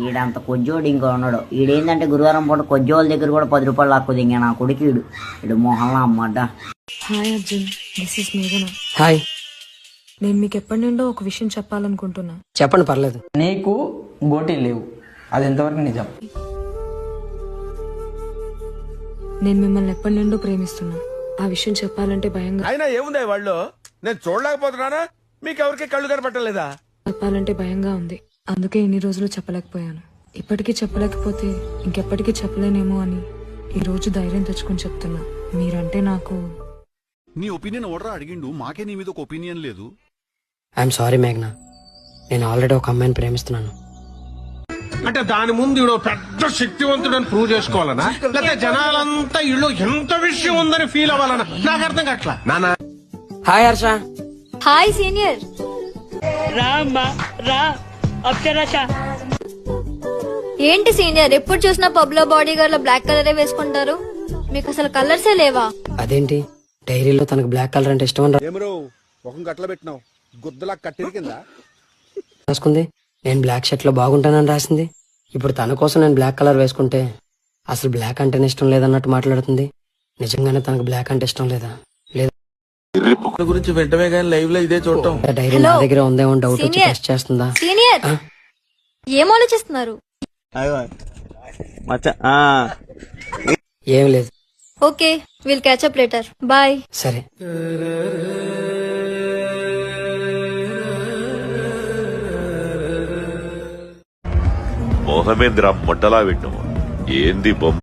ఈడంత కొజ్జోడు ఇంకో ఉన్నాడు. ఈడేందంటే గురువారం పూట కొజ్జోళ్ళ దగ్గర కూడా 10 రూపాయలు లాక్కుది. ఇంకా నా కొడుకు ఈడు మొహంలో అమ్మట. హాయ్ అర్జున్, దిస్ ఇస్ మేఘన. హాయ్. నేను మీకు ఎప్పటి నుండో ఒక విషయం చెప్పాలనుకుంటున్నా. చెప్పండి, పర్లేదు. నీకు గోటీ లేవు, అది ఎంతవరకు నిజం? నేను మిమ్మల్ని ఎప్పటి నుండో ప్రేమిస్తున్నా. ఆ విషయం చెప్పాలంటే భయంగా. అయినా ఏముంది వాళ్ళు, నేను చూడలేకపోతున్నానా? మీకు ఎవరికి కళ్ళు కనపట్టలేదా? చెప్పాలంటే భయంగా ఉంది. అందుకే ఇన్ని రోజులు చెప్పలేకపోయాను. ఇప్పటికీ చెప్పలేకపోతే ఇంకెప్పటికీ చెప్పలేనేమో అని ఈ రోజు ధైర్యం తెచ్చుకొని చెప్తున్నా. మీరంటే నాకు. నీ ఒపీనియన్ ఓడరా అడిగిండు, మాకే నీ మీద ఒక ఒపీనియన్ లేదు. ఐఎమ్ సారీ మేఘ్నా, నేను ఆల్రెడీ ఒక అమ్మాయిని ప్రేమిస్తున్నాను. అంటే దాని ముందు ఈడో పెద్ద శక్తివంతుడని ప్రూవ్ చేసుకోవాలనా, లేకపోతే జనాలంతా ఇళ్ళు ఎంత విషయం ఉందని ఫీల్ అవ్వాలనా? నాకు అర్థం కావట్లా. నానా హాయ్ హర్ష. Hi senior. ఏంటి సీనియర్, ఎప్పుడు చూసినా పబ్ లో బాడీ గార్డ్ బ్లాక్ కలరే వేసుకుంటారు? మీకు అసలు కలర్సే లేవా? అదేంటి, డైరీలో తనకు బ్లాక్ కలర్ అంటే ఇష్టం అని రాసుకుంది. నేను బ్లాక్ షర్ట్ లో బాగుంటానని రాసింది. ఇప్పుడు తన కోసం నేను బ్లాక్ కలర్ వేసుకుంటే అసలు బ్లాక్ అంటేనే ఇష్టం లేదన్నట్టు మాట్లాడుతుంది. నిజంగానే తనకు బ్లాక్ అంటే ఇష్టం లేదా? గురించి వెంటనే కానీ లైవ్ లో ఇదే చూడటం. డైరీ నా దగ్గర ఉందేమో డౌట్ వచ్చి టెస్ట్ చేస్తుందా? సీనియర్ ఏం ఆలోచిస్తున్నారు? ఏం లేదు. Okay, will catch up later. Bye. సరే. మోహమేంద్ర మొట్టలా విన్నాము ఏంది బొమ్మ.